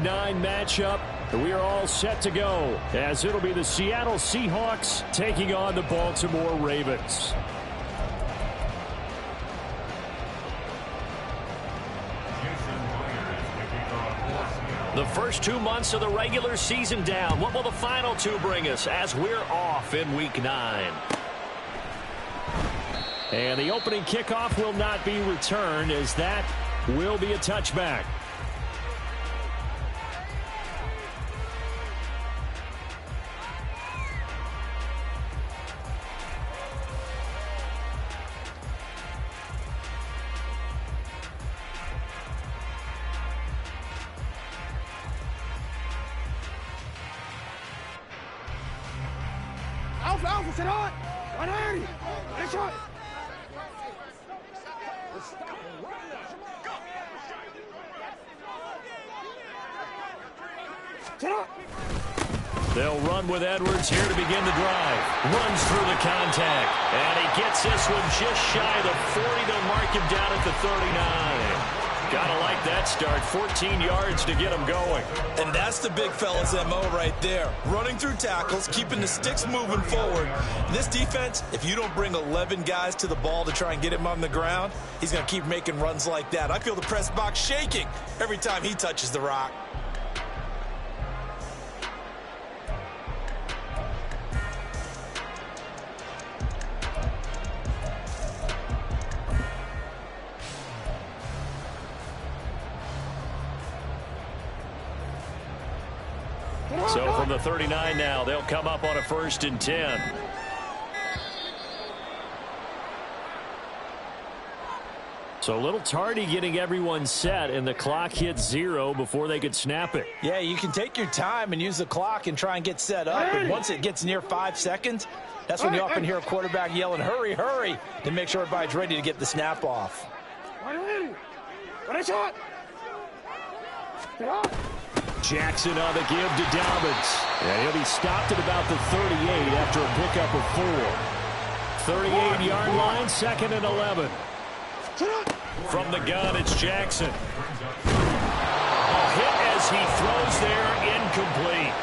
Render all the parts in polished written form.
9 matchup. We are all set to go as it'll be the Seattle Seahawks taking on the Baltimore Ravens. The first 2 months of the regular season down. What will the final 2 bring us as we're off in Week 9? And the opening kickoff will not be returned, as that will be a touchback. Alpha, sit on! 180! Nice shot! Sit up! They'll run with Edwards here to begin the drive. Runs through the contact. And he gets this one just shy of the 40. They'll mark him down at the 39. Gotta like that start. 14 yards to get him going. And that's the big fella's MO right there. Running through tackles, keeping the sticks moving forward. This defense, if you don't bring 11 guys to the ball to try and get him on the ground, he's going to keep making runs like that. I feel the press box shaking every time he touches the rock. So from the 39 now, they'll come up on a 1st and 10. So a little tardy getting everyone set, and the clock hits 0 before they could snap it. Yeah, you can take your time and use the clock and try and get set up. And once it gets near 5 seconds, that's when you often hear a quarterback yelling, hurry, hurry, to make sure everybody's ready to get the snap off. Jackson on the give to Dobbins. And he'll be stopped at about the 38 after a pickup of 4. 38-yard line, 2nd and 11. From the gun, it's Jackson. A hit as he throws there, incomplete.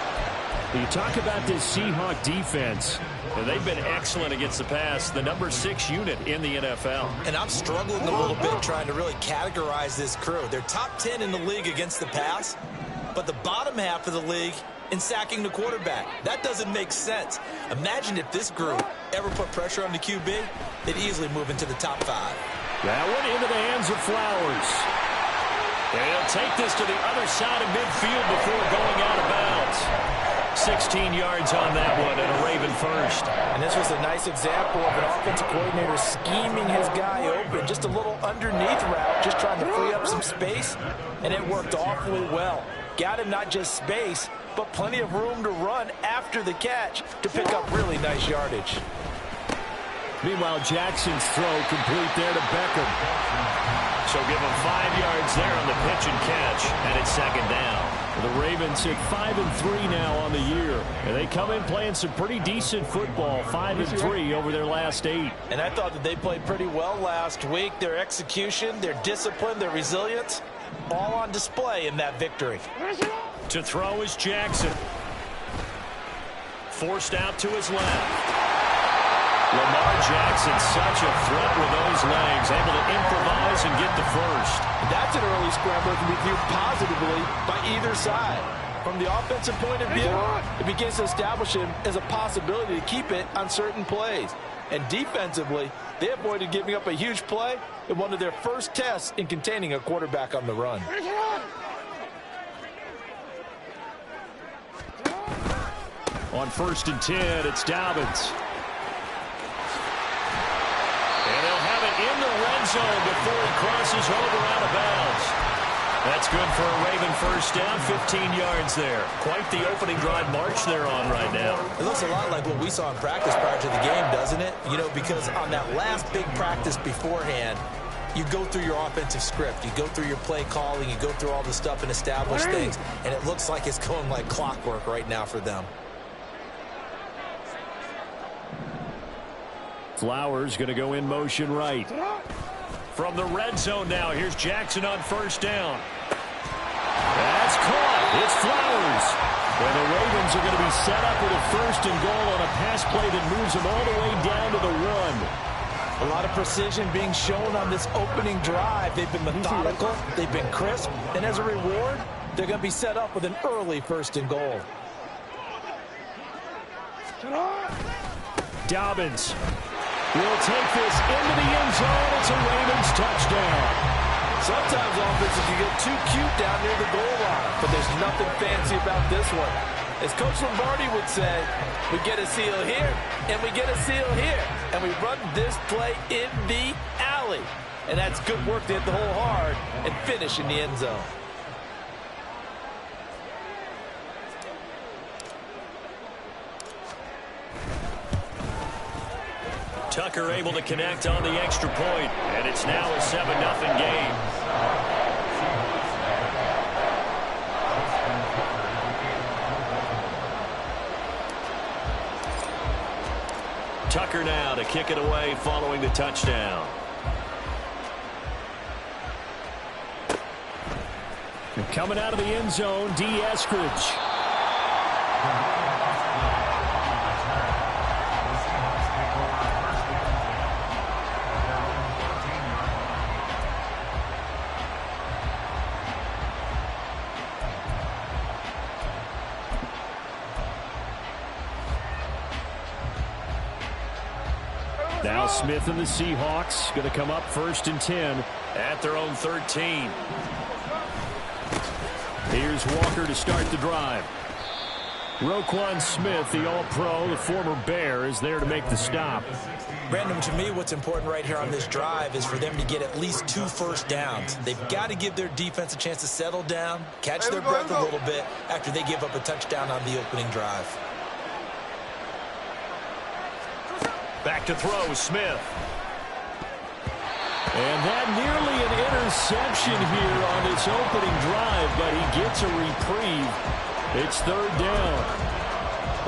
You talk about this Seahawk defense, and they've been excellent against the pass, the number 6 unit in the NFL. And I'm struggling a little bit trying to really categorize this crew. They're top 10 in the league against the pass, but the bottom half of the league in sacking the quarterback. That doesn't make sense. Imagine if this group ever put pressure on the QB, they'd easily move into the top 5. That one into the hands of Flowers. And he'll take this to the other side of midfield before going out of bounds. 16 yards on that one, and a Raven first. And this was a nice example of an offensive coordinator scheming his guy open. Just a little underneath route, just trying to free up some space, and it worked awfully well. Got him not just space, but plenty of room to run after the catch to pick up really nice yardage. Meanwhile, Jackson's throw complete there to Beckham. So give him 5 yards there on the pitch and catch, and it's 2nd down. The Ravens at 5-3 now on the year, and they come in playing some pretty decent football, 5-3 over their last 8. And I thought that they played pretty well last week. Their execution, their discipline, their resilience, all on display in that victory. To throw is Jackson. Forced out to his left. Lamar Jackson, such a threat with those legs, able to improvise and get the first. That's an early scramble that can be viewed positively by either side. From the offensive point of view, it begins to establish him as a possibility to keep it on certain plays. And defensively, they avoided giving up a huge play in one of their first tests in containing a quarterback on the run. On 1st and 10, it's Dobbins. In the red zone before he crosses over out of bounds. That's good for a Raven first down, 15 yards there. Quite the opening drive march they're on right now. It looks a lot like what we saw in practice prior to the game, doesn't it? You know, because on that last big practice beforehand, you go through your offensive script, you go through your play calling, you go through all the stuff and establish things, and it looks like it's going like clockwork right now for them. Flowers going to go in motion right. From the red zone now, here's Jackson on 1st down. That's caught Dolphins are going to be set up with a 1st and goal on a pass play that moves them all the way down to the 1. A lot of precision being shown on this opening drive. They've been methodical, they've been crisp, and as a reward, they're going to be set up with an early 1st and goal. Dobbins will take this into the end zone. It's a Ravens touchdown. Sometimes offenses can get too cute down near the goal line, but there's nothing fancy about this one. As Coach Lombardi would say, we get a seal here, and we get a seal here, and we run this play in the alley. And that's good work to hit the hole hard and finish in the end zone. Tucker able to connect on the extra point, and it's now a 7-0 game. Tucker now to kick it away following the touchdown. And coming out of the end zone, D. Eskridge. Now Smith and the Seahawks going to come up 1st and 10 at their own 13. Here's Walker to start the drive. Roquan Smith, the All-Pro, the former Bear, is there to make the stop. Brandon, to me, what's important right here on this drive is for them to get at least 2 first downs. They've got to give their defense a chance to settle down, catch their breath a little bit after they give up a touchdown on the opening drive. Back to throw, Smith. And that nearly an interception here on this opening drive, but he gets a reprieve. It's 3rd down.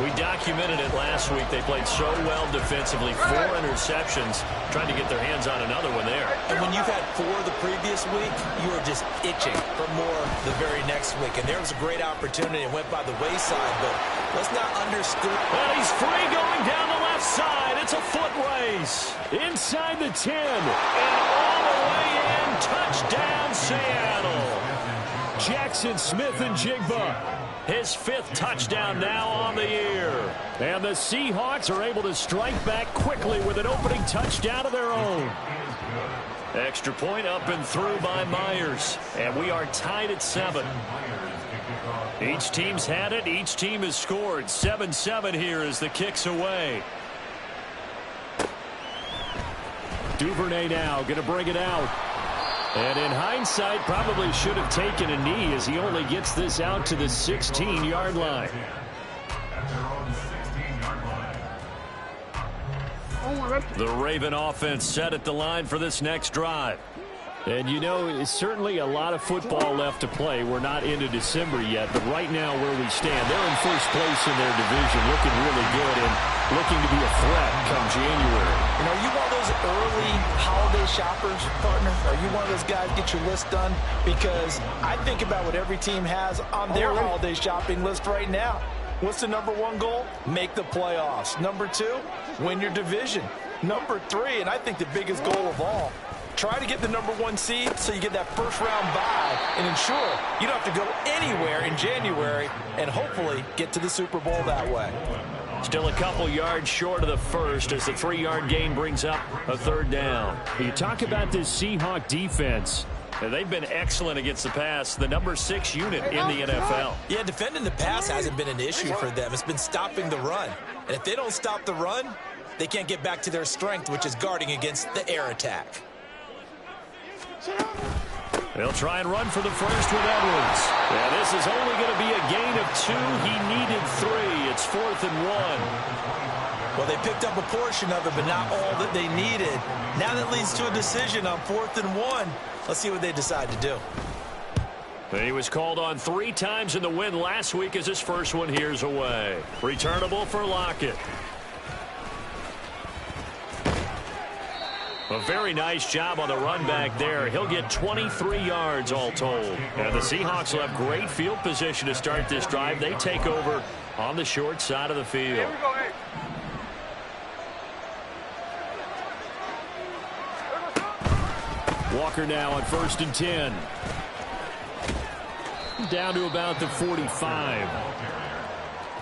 We documented it last week. They played so well defensively. 4 interceptions, trying to get their hands on another one there. And when you've had 4 the previous week, you are just itching for more the very next week. And there was a great opportunity. It went by the wayside, but let's not underscore. Well, he's free going down the left side. It's a foot race. Inside the 10. And all the way in. Touchdown, Seattle. Jackson Smith and Jigba. His 5th touchdown now on the year. And the Seahawks are able to strike back quickly with an opening touchdown of their own. Extra point up and through by Myers. And we are tied at 7. Each team's had it. Each team has scored. 7-7 here as the kick's away. Duvernay now going to bring it out. And in hindsight, probably should have taken a knee as he only gets this out to the 16-yard line. The Raven offense set at the line for this next drive. And, you know, it's certainly a lot of football left to play. We're not into December yet, but right now where we stand, they're in first place in their division, looking really good and looking to be a threat come January. You know, you one of those early holiday shoppers, partner? Are you one of those guys get your list done? Because I think about what every team has on their holiday shopping list right now. What's the number 1 goal? Make the playoffs. Number 2, win your division. Number 3, and I think the biggest goal of all, try to get the number 1 seed so you get that first-round bye and ensure you don't have to go anywhere in January and hopefully get to the Super Bowl that way. Still a couple yards short of the first as the 3-yard gain brings up a 3rd down. You talk about this Seahawk defense. They've been excellent against the pass, the number 6 unit in the NFL. Yeah, defending the pass hasn't been an issue for them. It's been stopping the run. And if they don't stop the run, they can't get back to their strength, which is guarding against the air attack. They'll try and run for the first with Edwards. Yeah, this is only going to be a gain of 2. He needed 3. It's 4th and 1. Well, they picked up a portion of it, but not all that they needed. Now that leads to a decision on 4th and 1. Let's see what they decide to do. He was called on 3 times in the win last week as his first one here's away. Returnable for Lockett. A very nice job on the run back there. He'll get 23 yards all told. And the Seahawks will have great field position to start this drive. They take over on the short side of the field. Here we go, hey. Walker now on 1st and 10. Down to about the 45.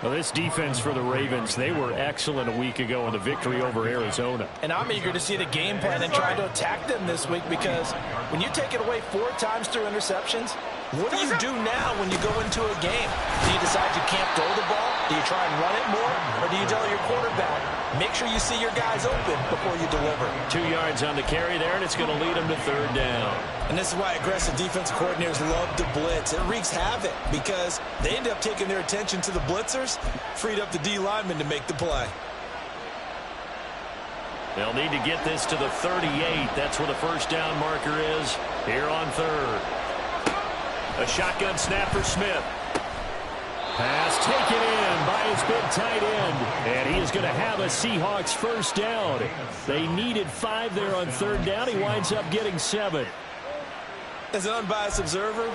Well, this defense for the Ravens, they were excellent a week ago in the victory over Arizona. And I'm eager to see the game plan and try to attack them this week, because when you take it away 4 times through interceptions, what do you do now when you go into a game? Do you decide you can't throw the ball? Do you try and run it more? Or do you tell your quarterback, make sure you see your guys open before you deliver? 2 yards on the carry there, and it's going to lead them to 3rd down. And this is why aggressive defensive coordinators love to blitz. It wreaks havoc because they end up taking their attention to the blitzers, freed up the D lineman to make the play. They'll need to get this to the 38. That's where the 1st down marker is here on 3rd. A shotgun snap for Smith. Pass taken in by his big tight end. And he is going to have a Seahawks 1st down. They needed 5 there on 3rd down. He winds up getting 7. As an unbiased observer,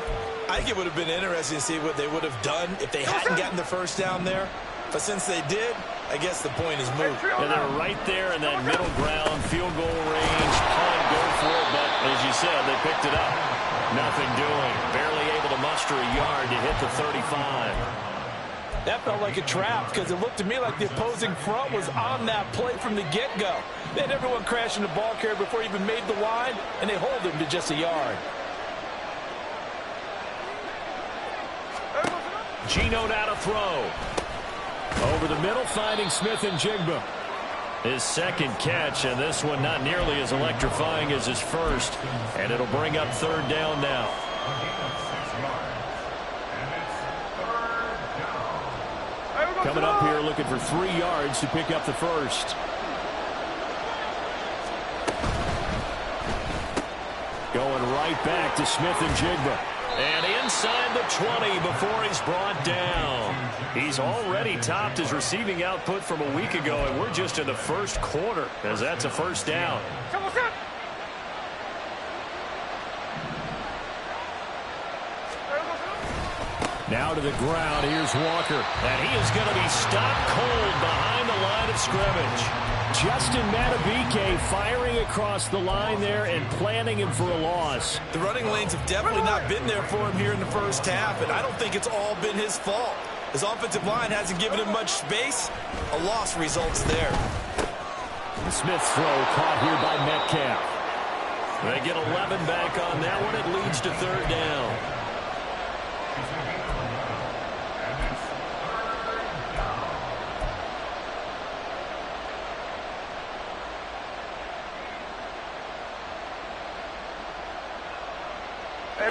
I think it would have been interesting to see what they would have done if they hadn't gotten the 1st down there. But since they did, I guess the point is moot. And they're right there in that middle ground, field goal range, punt, go for it. But as you said, they picked it up. Nothing doing. Barely able to muster a yard to hit the 35. That felt like a trap because it looked to me like the opposing front was on that play from the get-go. They had everyone crashing the ball carrier before he even made the line, and they hold him to just a yard. Geno now to throw. Over the middle, finding Smith and Jigba. His 2nd catch, and this one not nearly as electrifying as his 1st. And it'll bring up 3rd down now. Coming up here looking for 3 yards to pick up the 1st. Going right back to Smith and Jigba. And inside the 20 before he's brought down. He's already topped his receiving output from a week ago, and we're just in the 1st quarter as that's a 1st down. Now to the ground. Here's Walker. And he is going to be stopped cold behind the line of scrimmage. Justin Madubuike firing across the line there and planning him for a loss. The running lanes have definitely not been there for him here in the 1st half, and I don't think it's all been his fault. His offensive line hasn't given him much space. A loss results there. Smith's throw caught here by Metcalf. They get 11 back on that one. It leads to 3rd down.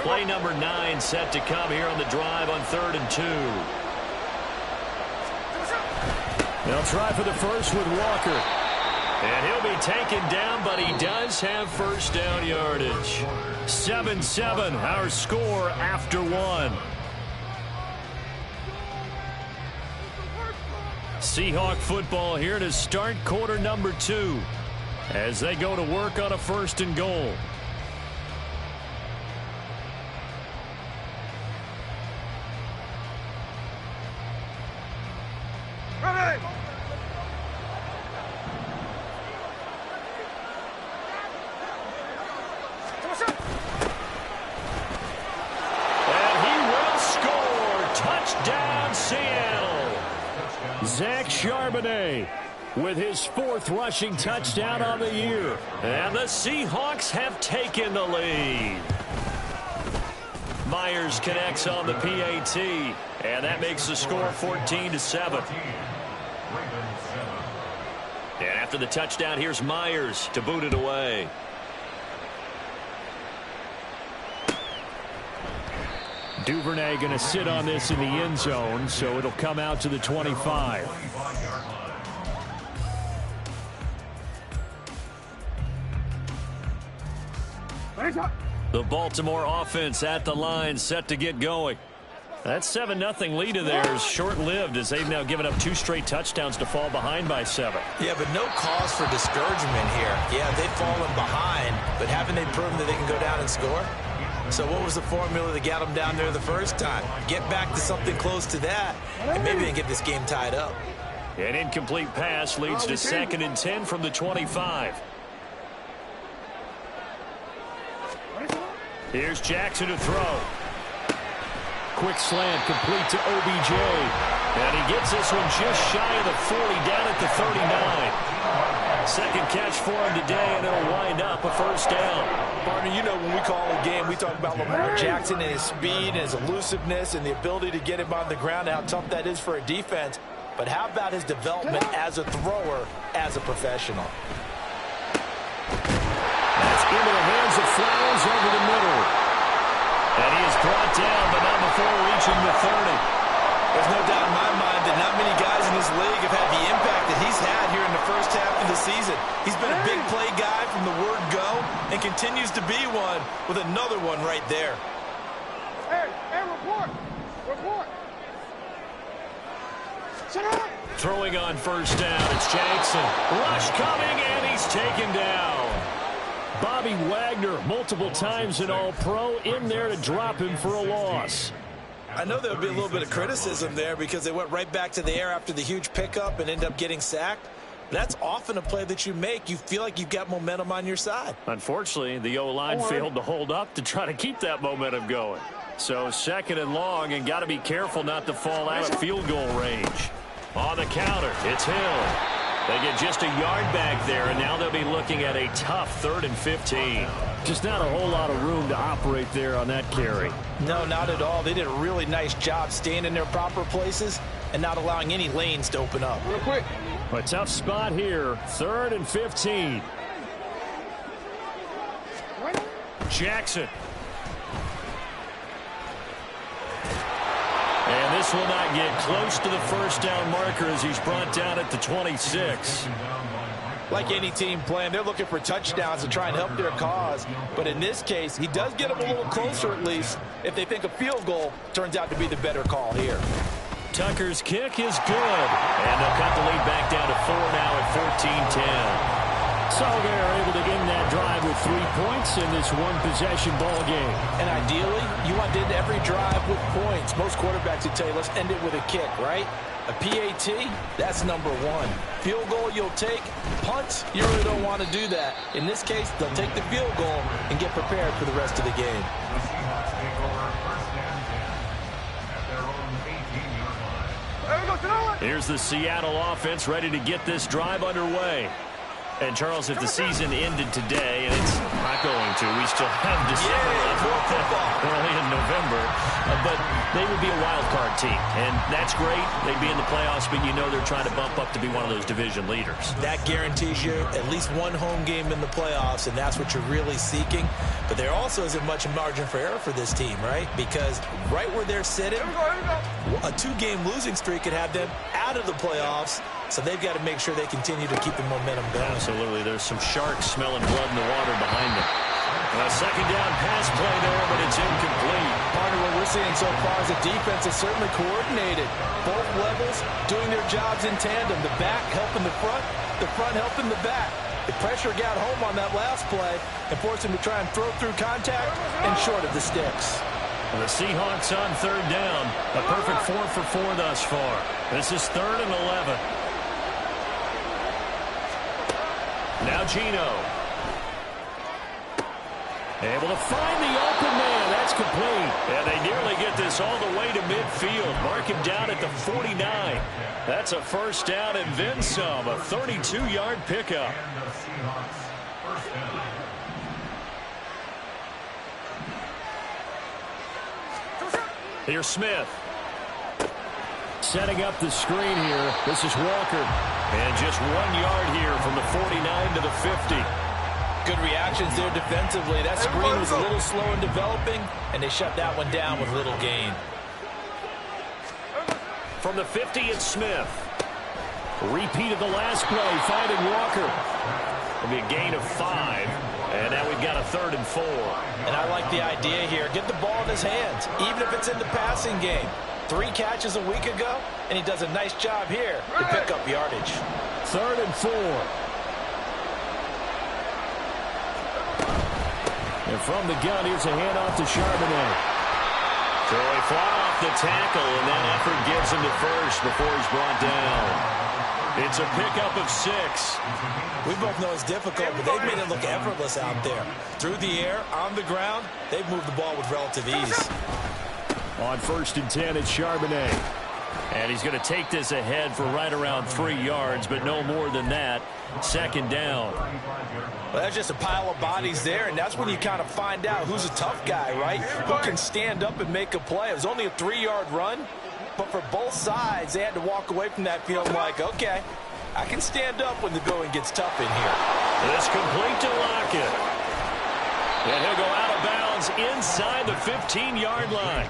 Play number 9 set to come here on the drive on 3rd and 2. They'll try for the 1st with Walker. And he'll be taken down, but he does have 1st down yardage. 7-7, our score after 1. Seahawk football here to start quarter number 2 as they go to work on a 1st and goal. Zach Charbonnet with his 4th rushing touchdown on the year. And the Seahawks have taken the lead. Myers connects on the PAT, and that makes the score 14-7. And after the touchdown, here's Myers to boot it away. Duvernay going to sit on this in the end zone, so it'll come out to the 25. The Baltimore offense at the line, set to get going. That 7-0 lead of theirs short-lived as they've now given up 2 straight touchdowns to fall behind by 7. Yeah, but no cause for discouragement here. Yeah, they've fallen behind, but haven't they proven that they can go down and score? So what was the formula that got them down there the first time? Get back to something close to that, and maybe they can get this game tied up. An incomplete pass leads to 2nd and 10 from the 25. Here's Jackson to throw. Quick slant complete to OBJ. And he gets this one just shy of the 40, down at the 39. Second catch for him today, and it'll wind up a first down. Partner, you know when we call a game, we talk about Lamar Jackson and his speed and his elusiveness and the ability to get him on the ground, how tough that is for a defense. But how about his development as a thrower, as a professional? That's into the hands of Flowers over the middle. And he is brought down, but not before reaching the 30. There's no doubt in my mind that not many guys in this league have had the impact that he's had here in the first half of the season. He's been a big play guy from the word go and continues to be one with another one right there. Hey, report! Report! Sit down! Throwing on first down, it's Jackson. Rush coming, and he's taken down. Bobby Wagner, multiple times an All-Pro, in there to drop him for a loss. I know there would be a little bit of criticism there because they went right back to the air after the huge pickup and ended up getting sacked. That's often a play that you make. You feel like you've got momentum on your side. Unfortunately, the O-line failed to hold up to try to keep that momentum going. So 2nd and long, and got to be careful not to fall out of field goal range. On the counter, it's Hill. They get just a yard back there, and now they'll be looking at a tough 3rd and 15. Just not a whole lot of room to operate there on that carry. No, not at all. They did a really nice job staying in their proper places and not allowing any lanes to open up. Real quick. A tough spot here, 3rd and 15. Jackson. And this will not get close to the first down marker as he's brought down at the 26. Like any team playing, they're looking for touchdowns to try and help their cause. But in this case, he does get them a little closer at least if they think a field goal turns out to be the better call here. Tucker's kick is good. And they'll cut the lead back down to 4 now at 14-10. So they're able to end that drive with 3 points in this one-possession ball game. And ideally, you want to end every drive with points. Most quarterbacks would tell you, let's end it with a kick, right? A PAT, that's number 1. Field goal you'll take. Punt, you really don't want to do that. In this case, they'll take the field goal and get prepared for the rest of the game. Here's the Seattle offense ready to get this drive underway. And, Charles, if the season ended today, and it's not going to, we still have December early in November, but they would be a wild card team. And that's great. They'd be in the playoffs, but you know they're trying to bump up to be one of those division leaders. That guarantees you at least one home game in the playoffs, and that's what you're really seeking. But there also isn't much margin for error for this team, right? Because right where they're sitting, a 2-game losing streak could have them out of the playoffs. So they've got to make sure they continue to keep the momentum going. Absolutely. There's some sharks smelling blood in the water behind them. A 2nd down pass play there, but it's incomplete. Part of what we're seeing so far is the defense is certainly coordinated. Both levels doing their jobs in tandem. The back helping the front helping the back. The pressure got home on that last play and forced him to try and throw through contact and short of the sticks. And the Seahawks on 3rd down. A perfect 4 for 4 thus far. This is 3rd and 11. Now Geno. Able to find the open man. That's complete. And they nearly get this all the way to midfield. Mark him down at the 49. That's a first down and then some. A 32-yard pickup. Here's Smith. Setting up the screen here. This is Walker. And just 1 yard here from the 49 to the 50. Good reactions there defensively. That screen was a little slow in developing, and they shut that one down with little gain. From the 50, it's Smith. Repeat of the last play, finding Walker. It'll be a gain of 5. And now we've got a 3rd and 4. And I like the idea here. Get the ball in his hands, even if it's in the passing game. 3 catches a week ago, and he does a nice job here to pick up yardage. 3rd and 4. And from the gun, here's a handoff to Charbonnet. So he fought off the tackle, and that effort gets him to first before he's brought down. It's a pickup of 6. We both know it's difficult, but they've made it look effortless out there. Through the air, on the ground, they've moved the ball with relative ease. On 1st and 10, it's Charbonnet. And he's going to take this ahead for right around 3 yards, but no more than that. 2nd down. Well, that's just a pile of bodies there, and that's when you kind of find out who's a tough guy, right? Who can stand up and make a play. It was only a 3-yard run, but for both sides, they had to walk away from that feeling like, okay, I can stand up when the going gets tough in here. This complete to Lockett. And he'll go out of bounds inside the 15-yard line.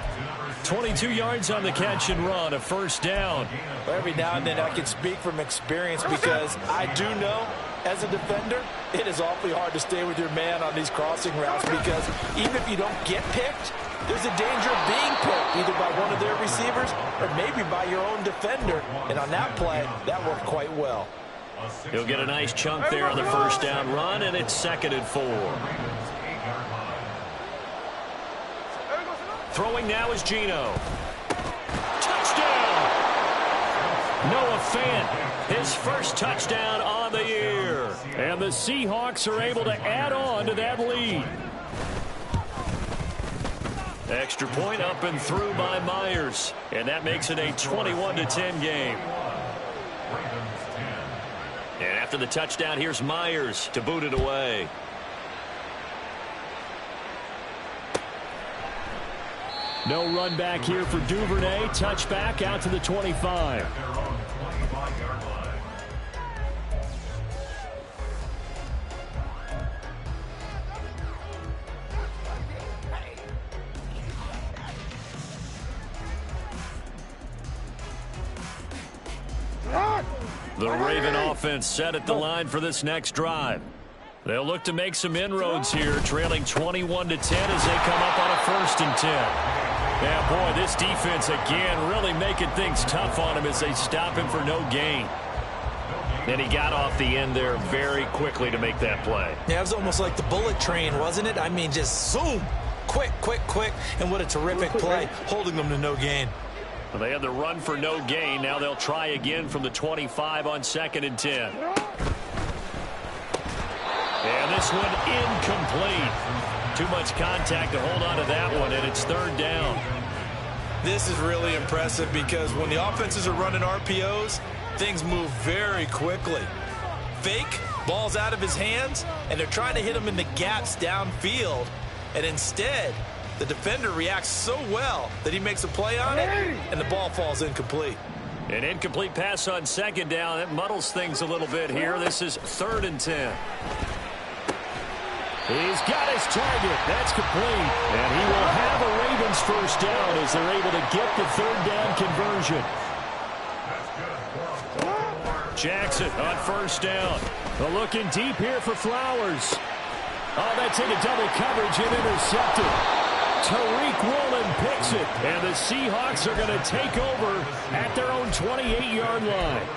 22 yards on the catch and run, a 1st down. Well, every now and then I can speak from experience because I do know as a defender, it is awfully hard to stay with your man on these crossing routes because even if you don't get picked, there's a danger of being picked either by one of their receivers or maybe by your own defender. And on that play, that worked quite well. He'll get a nice chunk there on the 1st down run, and it's 2nd and 4. Throwing now is Geno. Touchdown! Noah Fant, his first touchdown on the year. And the Seahawks are able to add on to that lead. Extra point up and through by Myers. And that makes it a 21-10 game. And after the touchdown, here's Myers to boot it away. No run back here for Duvernay. Touchback out to the 25. The Raven offense set at the line for this next drive. They'll look to make some inroads here, trailing 21-10 as they come up on a 1st and 10. Yeah, boy, this defense again really making things tough on him as they stop him for no gain. And he got off the end there very quickly to make that play. Yeah, it was almost like the bullet train, wasn't it? I mean, just zoom, quick, quick, quick, and what a terrific play, holding them to no gain. Well, they had the run for no gain. Now they'll try again from the 25 on 2nd and 10. And this one incomplete. Too much contact to hold on to that one, and it's 3rd down. This is really impressive because when the offenses are running RPOs, things move very quickly. Fake, ball's out of his hands, and they're trying to hit him in the gaps downfield. And instead, the defender reacts so well that he makes a play on it, and the ball falls incomplete. An incomplete pass on 2nd down. That muddles things a little bit here. This is 3rd and 10. He's got his target. That's complete. And he will have a Ravens 1st down as they're able to get the 3rd down conversion. Jackson on 1st down. Looking deep here for Flowers. Oh, that's into double coverage and intercepted. Tariq Woolen picks it. And the Seahawks are going to take over at their own 28-yard line.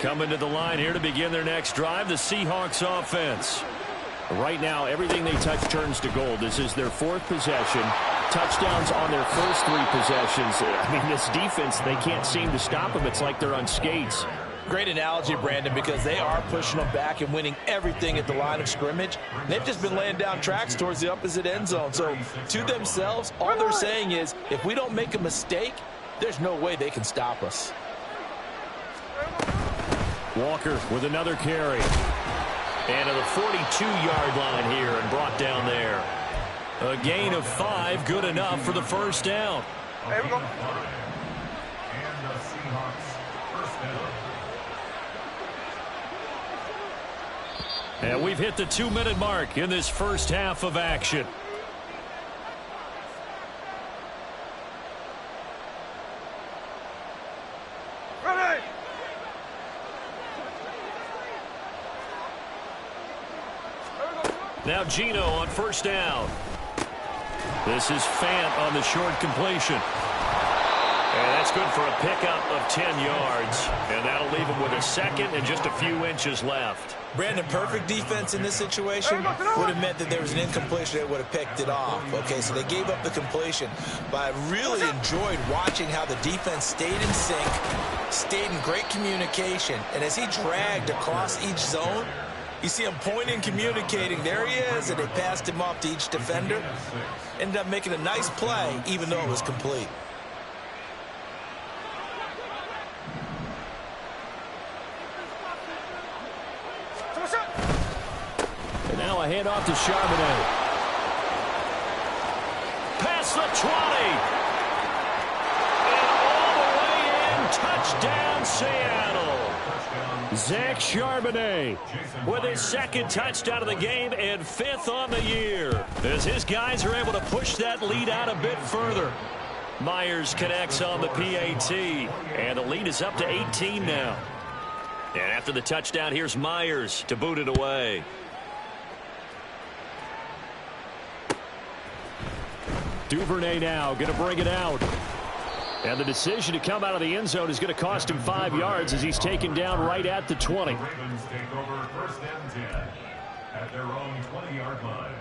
Coming to the line here to begin their next drive, the Seahawks offense. Right now, everything they touch turns to gold. This is their 4th possession. Touchdowns on their first 3 possessions. I mean, this defense, they can't seem to stop them. It's like they're on skates. Great analogy, Brandon, because they are pushing them back and winning everything at the line of scrimmage. They've just been laying down tracks towards the opposite end zone. So to themselves, all they're saying is, if we don't make a mistake, there's no way they can stop us. Walker with another carry. And to the 42-yard line here and brought down there. A gain of 5, good enough for the 1st down. There we go. And we've hit the 2-minute mark in this first half of action. Now Gino on first down. This is Fant on the short completion. And that's good for a pickup of 10 yards. And that'll leave him with a second and just a few inches left. Brandon, perfect defense in this situation would have meant that there was an incompletion that would have picked it off. Okay, so they gave up the completion. But I really enjoyed watching how the defense stayed in sync, stayed in great communication. And as he dragged across each zone, you see him pointing, communicating. There he is, and they passed him off to each defender. Ended up making a nice play, even though it was complete. And now a handoff to Charbonnet. Past the 20. And all the way in. Touchdown, Seattle. Zach Charbonnet with his second touchdown of the game and 5th on the year, as his guys are able to push that lead out a bit further. Myers connects on the PAT, and the lead is up to 18 now. And after the touchdown, here's Myers to boot it away. Duvernay now going to bring it out. And the decision to come out of the end zone is going to cost him 5 yards as he's taken down right at the 20. The Ravens take over 1st and 10 at their own 20-yard line.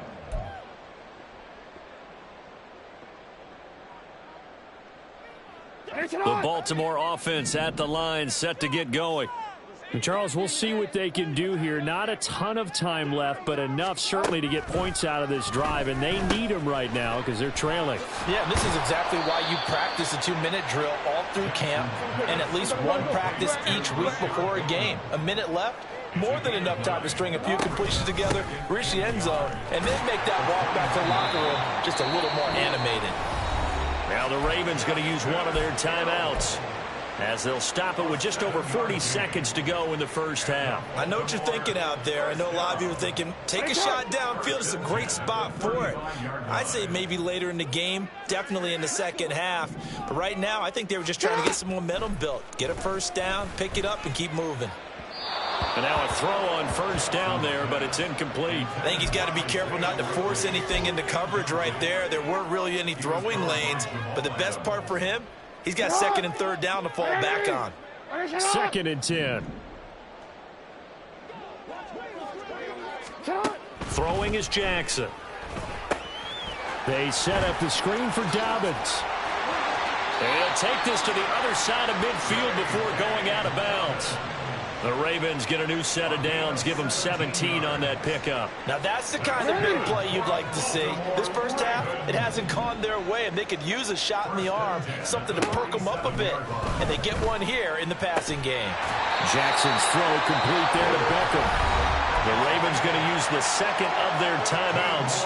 The Baltimore offense at the line, set to get going. And Charles, we'll see what they can do here. Not a ton of time left, but enough certainly to get points out of this drive, and they need them right now because they're trailing. Yeah, this is exactly why you practice a 2-minute drill all through camp and at least one practice each week before a game. A minute left, more than enough time to string a few completions together, reach the end zone, and then make that walk back to the locker room just a little more animated. Now the Ravens going to use one of their timeouts, as they'll stop it with just over 40 seconds to go in the first half. I know what you're thinking out there. I know a lot of you are thinking, take a shot downfield. It's a great spot for it. I'd say maybe later in the game, definitely in the second half. But right now, I think they were just trying to get some momentum built. Get a first down, pick it up, and keep moving. And now a throw on first down there, but it's incomplete. I think he's got to be careful not to force anything into coverage right there. There weren't really any throwing lanes. But the best part for him, he's got 2nd and 3rd down to fall back on. 2nd and 10. Throwing is Jackson. They set up the screen for Dobbins. And he'll take this to the other side of midfield before going out of bounds. The Ravens get a new set of downs, give them 17 on that pickup. Now that's the kind of big play you'd like to see. This first half, it hasn't gone their way, and they could use a shot in the arm, something to perk them up a bit. And they get one here in the passing game. Jackson's throw complete there to Beckham. The Ravens going to use the 2nd of their timeouts,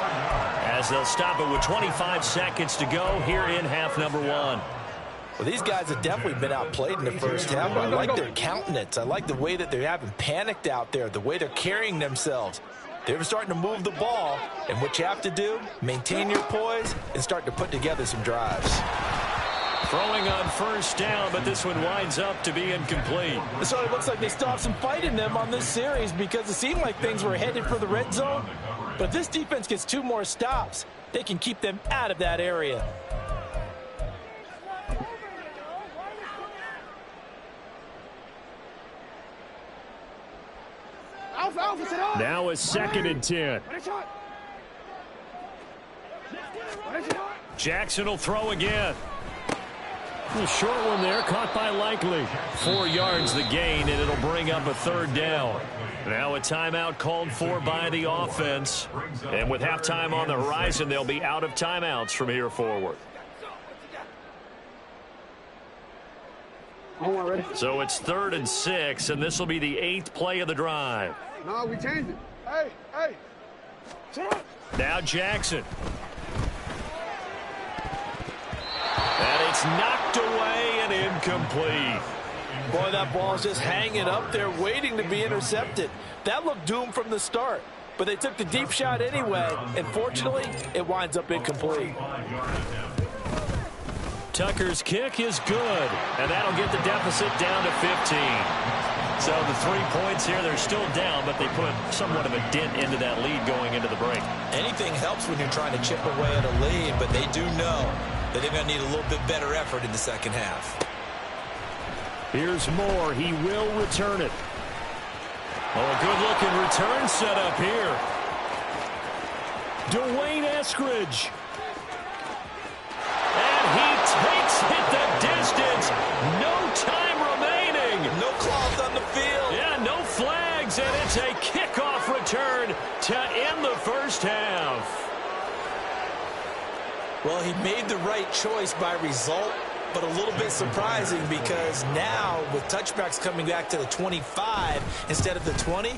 as they'll stop it with 25 seconds to go here in half number 1. Well, these guys have definitely been outplayed in the first half, but I like their countenance. I like the way that they haven't panicked out there, the way they're carrying themselves. They're starting to move the ball, and what you have to do, maintain your poise and start to put together some drives. Throwing on first down, but this one winds up to be incomplete. So it looks like they still have some fight in them on this series because it seemed like things were headed for the red zone. But if this defense gets 2 more stops, they can keep them out of that area. Now a 2nd and 10. Jackson will throw again. A short one there, caught by Likely. 4 yards the gain, and it'll bring up a 3rd down. Now a timeout called for by the offense. And with halftime on the horizon, they'll be out of timeouts from here forward. So it's 3rd and 6, and this will be the 8th play of the drive. No, we changed it. Hey, hey. Shut up. Now Jackson. And it's knocked away and incomplete. Boy, that ball is just hanging up there waiting to be intercepted. That looked doomed from the start, but they took the deep shot anyway, and fortunately, it winds up incomplete. Tucker's kick is good, and that'll get the deficit down to 15. So the 3 points here, they're still down, but they put somewhat of a dent into that lead going into the break. Anything helps when you're trying to chip away at a lead, but they do know that they're going to need a little bit better effort in the second half. Here's Moore. He will return it. Oh, a good-looking return set up here. Dwayne Eskridge. And he takes it the distance. No time remaining. No cloth on the field. Yeah, no flags, and it's a kickoff return to end the first half. Well, he made the right choice by result, but a little bit surprising because now with touchbacks coming back to the 25 instead of the 20,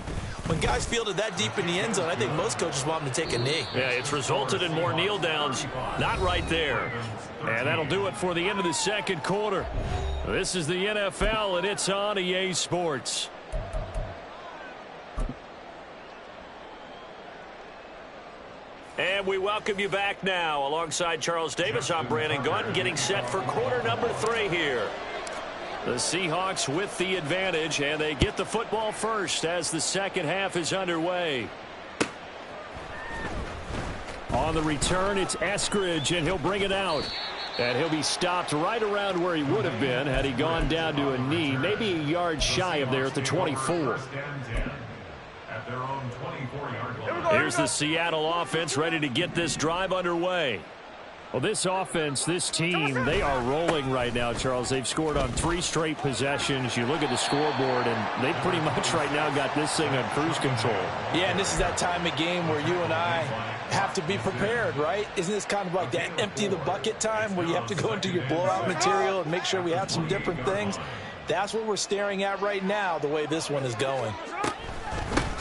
when guys fielded that deep in the end zone, I think most coaches want them to take a knee. Yeah, it's resulted in more kneel downs. Not right there. And that'll do it for the end of the second quarter. This is the NFL, and it's on EA Sports. And we welcome you back now. Alongside Charles Davis, I'm Brandon Gaudin, getting set for quarter number 3 here. The Seahawks with the advantage, and they get the football first as the second half is underway. On the return, it's Eskridge, and he'll bring it out. And he'll be stopped right around where he would have been had he gone down to a knee, maybe a yard shy of there at the 24. At their own 24-yard line. Here's the Seattle offense ready to get this drive underway. Well, this offense, this team, they are rolling right now, Charles. They've scored on 3 straight possessions. You look at the scoreboard, and they pretty much right now got this thing on cruise control. Yeah, and this is that time of game where you and I have to be prepared, right? Isn't this kind of like that empty the bucket time where you have to go into your blowout material and make sure we have some different things? That's what we're staring at right now, the way this one is going.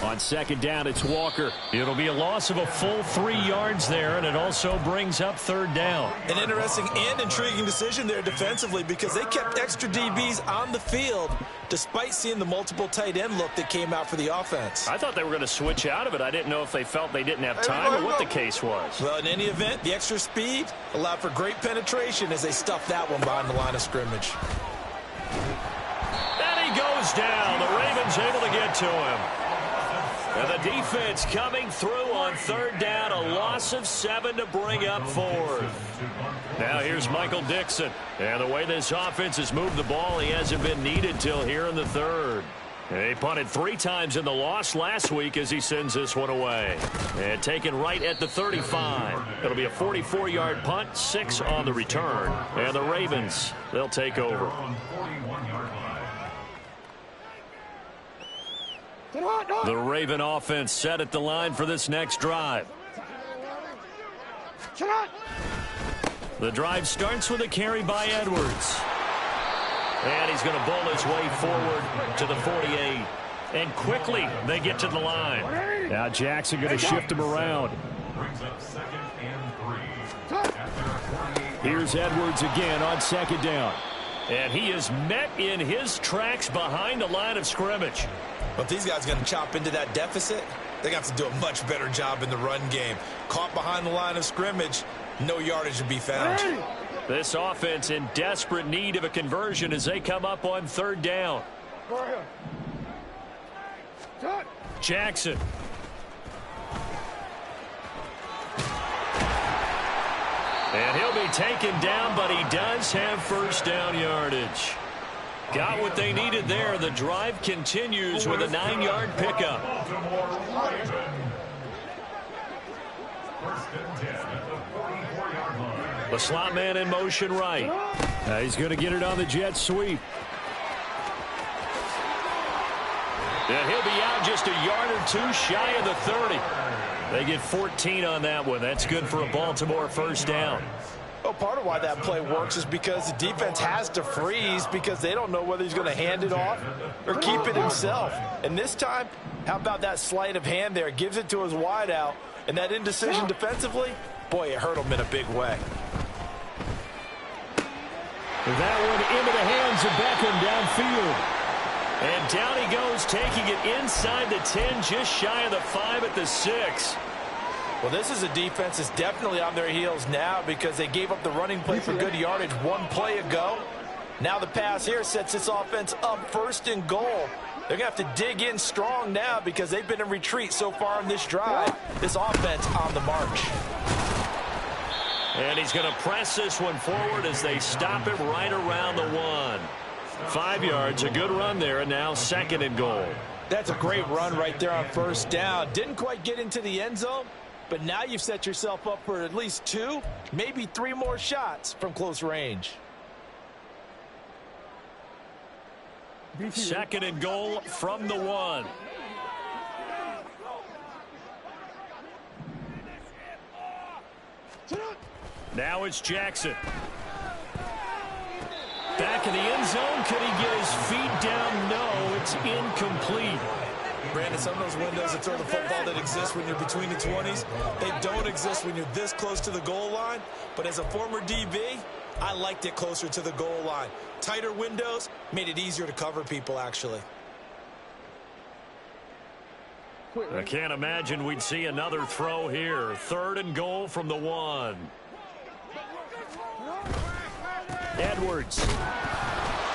On second down, it's Walker. It'll be a loss of a full 3 yards there, and it also brings up third down. An interesting and intriguing decision there defensively because they kept extra DBs on the field despite seeing the multiple tight end look that came out for the offense. I thought they were going to switch out of it. I didn't know if they felt they didn't have time or what the case was. Well, in any event, the extra speed allowed for great penetration as they stuffed that one behind the line of scrimmage. And he goes down. The Ravens able to get to him. And the defense coming through on third down. A loss of 7 to bring up fourth. Now here's Michael Dixon. And the way this offense has moved the ball, he hasn't been needed till here in the third. He punted 3 times in the loss last week as he sends this one away. And taken right at the 35. It'll be a 44-yard punt, 6 on the return. And the Ravens, they'll take over. The Raven offense set at the line for this next drive. The drive starts with a carry by Edwards. And he's going to bowl his way forward to the 48. And quickly they get to the line. Now Jackson going to shift him around. Here's Edwards again on second down. And he is met in his tracks behind the line of scrimmage. But these guys are going to chop into that deficit. They got to do a much better job in the run game. Caught behind the line of scrimmage, no yardage to be found. This offense in desperate need of a conversion as they come up on third down. Jackson. And he'll be taken down, but he does have first down yardage. Got what they needed there. The drive continues with a 9-yard pickup. The slot man in motion right. He's going to get it on the jet sweep. And he'll be out just a yard or 2 shy of the 30. They get 14 on that one. That's good for a Baltimore first down. Well, part of why that play works is because the defense has to freeze because they don't know whether he's going to hand it off or keep it himself. And this time, how about that sleight of hand there? Gives it to his wideout. And that indecision defensively, boy, it hurt him in a big way. That one into the hands of Beckham downfield. And down he goes, taking it inside the 10, just shy of the 5 at the 6. Well, this is a defense that's definitely on their heels now because they gave up the running play for good yardage 1 play ago. Now the pass here sets this offense up 1st and goal. They're going to have to dig in strong now because they've been in retreat so far in this drive. This offense on the march. And he's going to press this one forward as they stop him right around the 1. 5 yards, a good run there, and now 2nd and goal. That's a great run right there on 1st down. Didn't quite get into the end zone, but now you've set yourself up for at least 2, maybe 3 more shots from close range. 2nd and goal from the 1. Now it's Jackson. Back in the end zone. Could he get his feet down? No, it's incomplete. Brandon, some of those windows to throw the football that exist when you're between the 20s, they don't exist when you're this close to the goal line. But as a former DB, I liked it closer to the goal line. Tighter windows made it easier to cover people, actually. I can't imagine we'd see another throw here. 3rd and goal from the 1. Edwards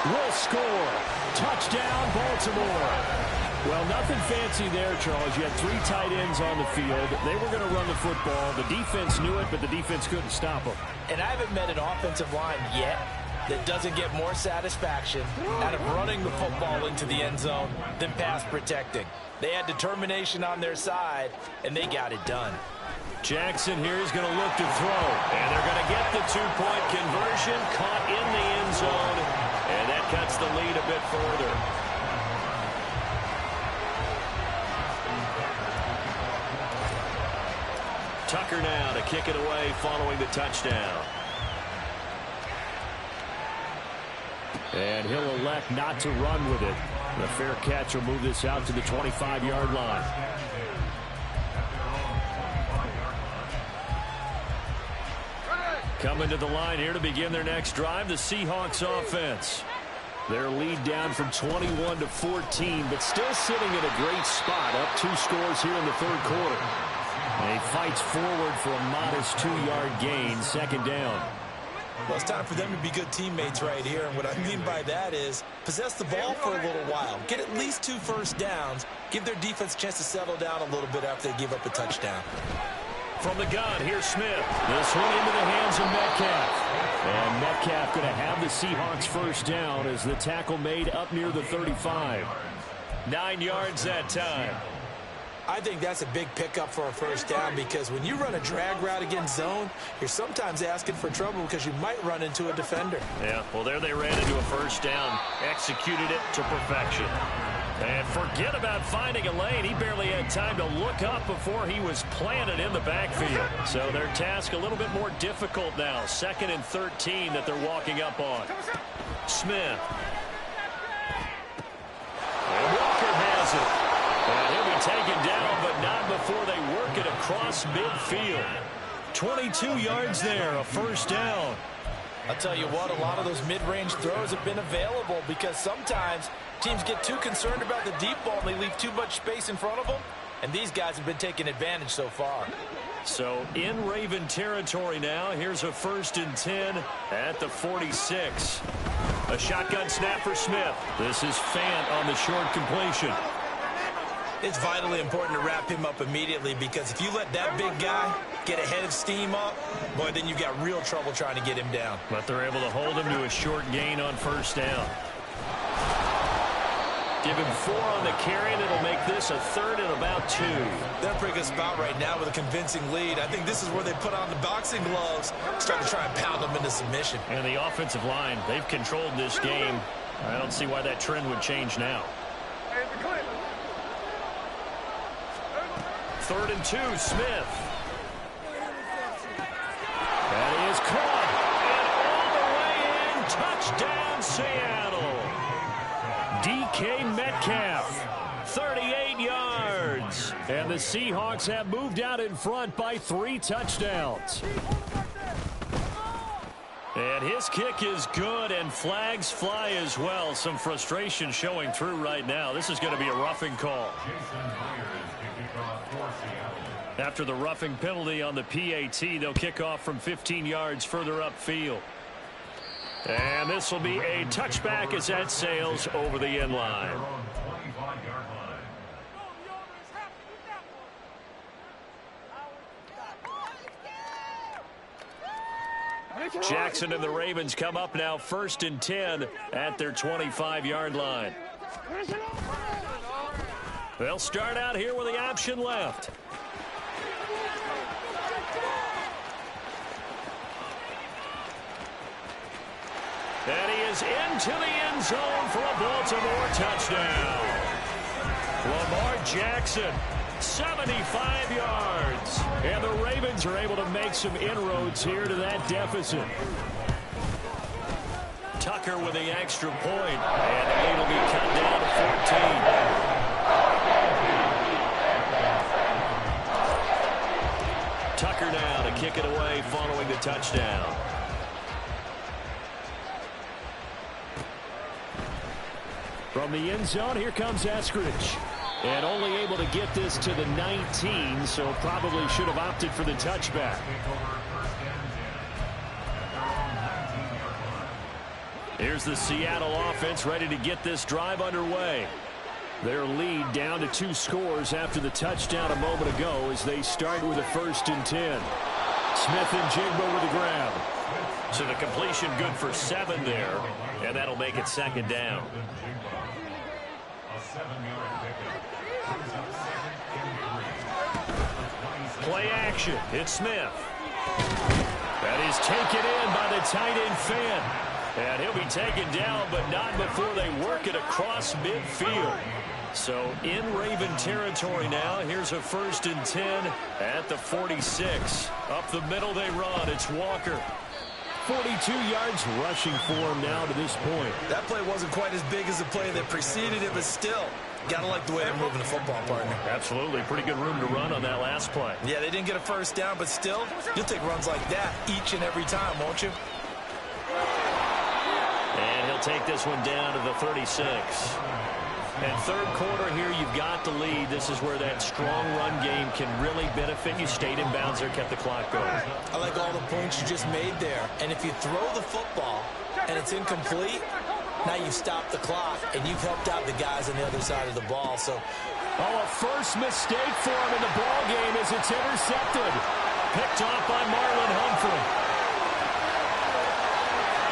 will score. Touchdown, Baltimore. Well, nothing fancy there, Charles. You had 3 tight ends on the field. They were going to run the football. The defense knew it, but the defense couldn't stop them. And I haven't met an offensive line yet that doesn't get more satisfaction out of running the football into the end zone than pass protecting. They had determination on their side, and they got it done. Jackson here is going to look to throw, and they're going to get the 2-point conversion, caught in the end zone, and that cuts the lead a bit further. Tucker now to kick it away following the touchdown. And he'll elect not to run with it. The fair catch will move this out to the 25-yard line. Coming to the line here to begin their next drive, the Seahawks offense. Their lead down from 21 to 14, but still sitting in a great spot, up 2 scores here in the 3rd quarter. And he fights forward for a modest 2-yard gain, 2nd down. Well, it's time for them to be good teammates right here. And what I mean by that is possess the ball for a little while. Get at least 2 first downs. Give their defense a chance to settle down a little bit after they give up a touchdown. From the gun, here's Smith. This one into the hands of Metcalf. And Metcalf going to have the Seahawks first down as the tackle made up near the 35. 9 yards that time. I think that's a big pickup for a first down because when you run a drag route against zone, you're sometimes asking for trouble because you might run into a defender. Yeah, well, there they ran into a first down, executed it to perfection. And forget about finding a lane. He barely had time to look up before he was planted in the backfield. So their task a little bit more difficult now. 2nd and 13 that they're walking up on. Smith. And Walker has it. And he'll be taken down, but not before they work it across midfield. 22 yards there, a first down. I'll tell you what, a lot of those mid-range throws have been available because sometimes teams get too concerned about the deep ball and they leave too much space in front of them, and these guys have been taking advantage so far. So in Raven territory now, here's a 1st and 10 at the 46. A shotgun snap for Smith. This is Fant on the short completion. It's vitally important to wrap him up immediately because if you let that big guy get a head of steam up, boy, then you've got real trouble trying to get him down. But they're able to hold him to a short gain on first down. Give him 4 on the carry, and it'll make this a 3rd and about 2. They're in a pretty good spot right now with a convincing lead. I think this is where they put on the boxing gloves, start to try and pound them into submission. And the offensive line, they've controlled this game. I don't see why that trend would change now. 3rd and 2, Smith. That is caught. And all the way in, touchdown Seattle. DK Metcalf, 38 yards. And the Seahawks have moved out in front by 3 touchdowns. And his kick is good, and flags fly as well. Some frustration showing through right now. This is going to be a roughing call. After the roughing penalty on the PAT, they'll kick off from 15 yards further upfield. And this will be a touchback as that sails over the end line. Jackson and the Ravens come up now 1st and 10 at their 25-yard line. They'll start out here with the option left. And he is into the end zone for a Baltimore touchdown. Lamar Jackson, 75 yards. And the Ravens are able to make some inroads here to that deficit. Tucker with the extra point. And it'll be cut down to 14. Tucker now to kick it away following the touchdown. From the end zone, here comes Eskridge. And only able to get this to the 19, so probably should have opted for the touchback. Here's the Seattle offense ready to get this drive underway. Their lead down to 2 scores after the touchdown a moment ago as they start with a 1st and 10. Smith and Jigba with the grab. So the completion good for 7 there, and that'll make it 2nd down. Play action. It's Smith. That is taken in by the tight end Finn. And he'll be taken down, but not before they work it across midfield. So in Raven territory now. Here's a 1st and 10 at the 46. Up the middle they run. It's Walker. 42 yards rushing for him now to this point. That play wasn't quite as big as the play that preceded it, but still, got to like the way they're moving the football, partner. Absolutely. Pretty good room to run on that last play. Yeah, they didn't get a 1st down, but still, you'll take runs like that each and every time, won't you? And he'll take this one down to the 36. And 3rd quarter here, you've got the lead. This is where that strong run game can really benefit you. Stayed in bounds there, kept the clock going. I like all the points you just made there. And if you throw the football and it's incomplete, now you've stopped the clock and you've helped out the guys on the other side of the ball. So, a first mistake for him in the ball game as it's intercepted. Picked off by Marlon Humphrey.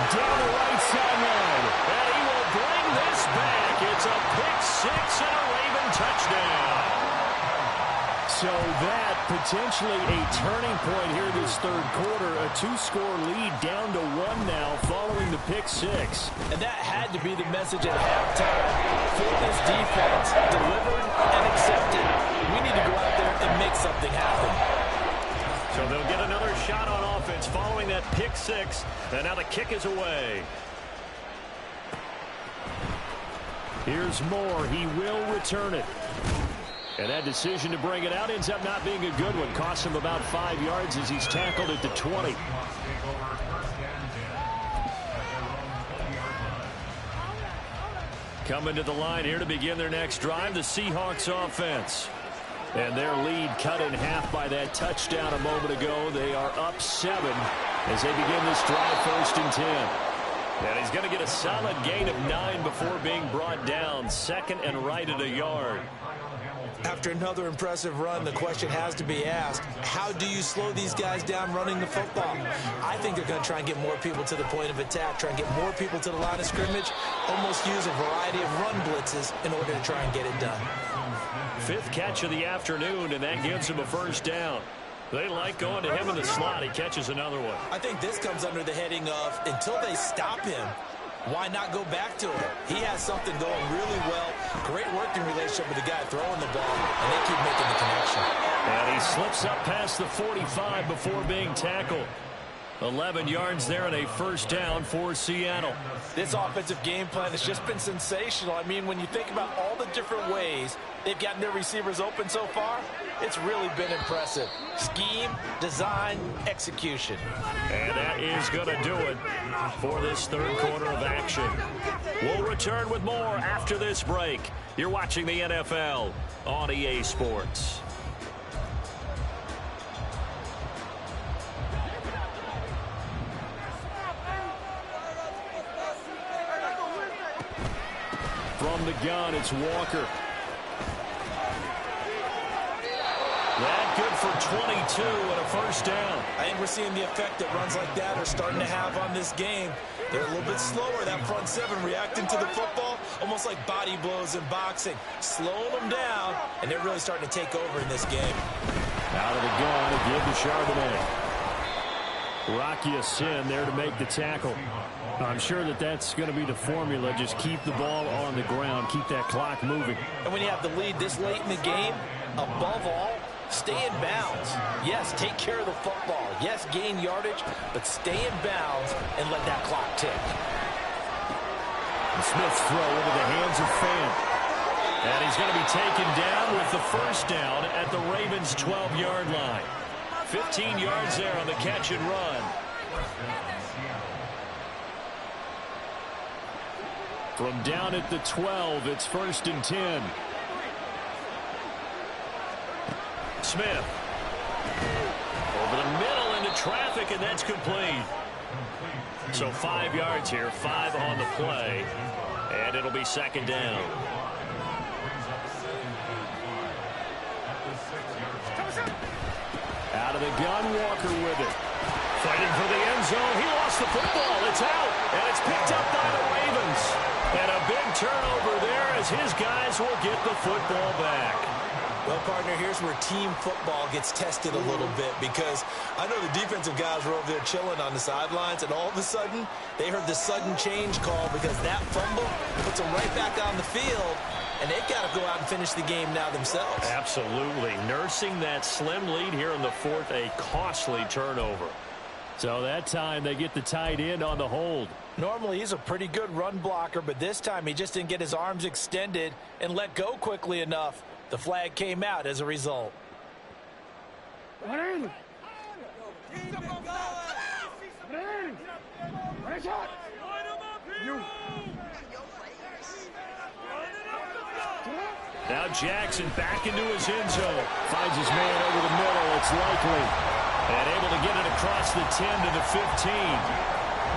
Down the right sideline. And he will bring this back. It's a pick 6 and a Raven touchdown. So that potentially a turning point here this 3rd quarter. A 2-score lead down to 1 now following the pick 6. And that had to be the message at halftime for this defense. Delivered and accepted. We need to go out there and make something happen. So they'll get another shot on offense following that pick 6. And now the kick is away. Here's Moore. He will return it. And that decision to bring it out ends up not being a good one. Costs him about 5 yards as he's tackled at the 20. Coming to the line here to begin their next drive, the Seahawks offense. And their lead cut in half by that touchdown a moment ago. They are up 7 as they begin this drive 1st and 10. And he's going to get a solid gain of 9 before being brought down. 2nd and right at a yard. After another impressive run, the question has to be asked, how do you slow these guys down running the football? I think they're going to try and get more people to the point of attack, try and get more people to the line of scrimmage, almost use a variety of run blitzes in order to try and get it done. 5th catch of the afternoon, and that gives him a 1st down. They like going to him in the slot. He catches another one. I think this comes under the heading of, until they stop him, why not go back to him? He has something going really well. Great working relationship with the guy throwing the ball, and they keep making the connection. And he slips up past the 45 before being tackled. 11 yards there and a 1st down for Seattle. This offensive game plan has just been sensational. I mean, when you think about all the different ways they've gotten their receivers open so far, it's really been impressive. Scheme, design, execution. And that is going to do it for this 3rd quarter of action. We'll return with more after this break. You're watching the NFL on EA Sports. From the gun, it's Walker. That good for 22 and a first down. I think we're seeing the effect that runs like that are starting to have on this game. They're a little bit slower, that front seven, reacting to the football, almost like body blows in boxing. Slowing them down, and they're really starting to take over in this game. Out of the gun, a give to Charbonnet. Rocky Sin there to make the tackle. I'm sure that's going to be the formula. Just keep the ball on the ground. Keep that clock moving. And when you have the lead this late in the game, above all, stay in bounds. Yes, take care of the football. Yes, gain yardage, but stay in bounds and let that clock tick. And Smith's throw into the hands of Fant. And he's going to be taken down with the first down at the Ravens' 12-yard line. 15 yards there on the catch and run. From down at the 12, it's 1st and 10. Smith. Over the middle into traffic, and that's complete. So 5 yards here, 5 on the play, and it'll be 2nd down. Out of the gun, Walker with it. Fighting for the end zone. He lost the football. It's out, and it's picked up by the Ravens. And a big turnover there as his guys will get the football back. Well, partner, here's where team football gets tested a little bit, because I know the defensive guys were over there chilling on the sidelines, and all of a sudden, they heard the sudden change call because that fumble puts them right back on the field, and they've got to go out and finish the game now themselves. Absolutely. Nursing that slim lead here in the 4th, a costly turnover. So that time they get the tight end on the hold. Normally he's a pretty good run blocker, but this time he just didn't get his arms extended and let go quickly enough. The flag came out as a result. Now Jackson back into his end zone. Finds his man over the middle. It's likely. And able to get it across the 10 to the 15.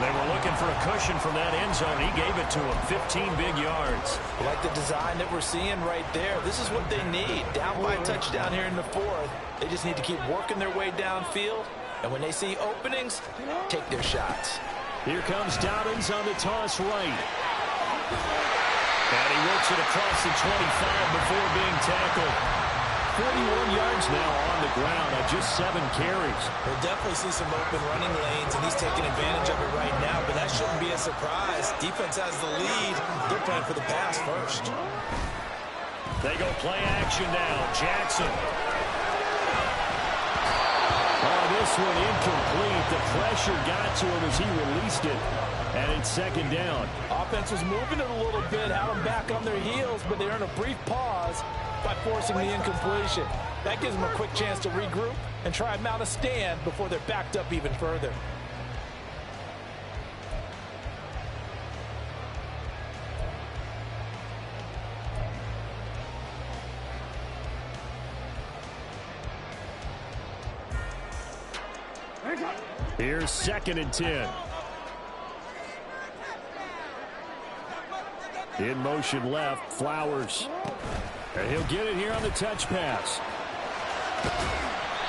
They were looking for a cushion from that end zone. He gave it to him. 15 big yards. I like the design that we're seeing right there. This is what they need. Down by a touchdown here in the 4th. They just need to keep working their way downfield. And when they see openings, take their shots. Here comes Dobbins on the toss right. And he works it across the 25 before being tackled. 41 yards now on the ground on just 7 carries. We'll definitely see some open running lanes, and he's taking advantage of it right now, but that shouldn't be a surprise. Defense has the lead. They're playing for the pass first. They go play action now. Jackson. Oh, this one incomplete. The pressure got to him as he released it, and it's 2nd down. Offense was moving it a little bit, had them back on their heels, but they're in a brief pause by forcing the incompletion. That gives them a quick chance to regroup and try and mount a stand before they're backed up even further. Here's 2nd and 10. In motion left, Flowers. And he'll get it here on the touch pass.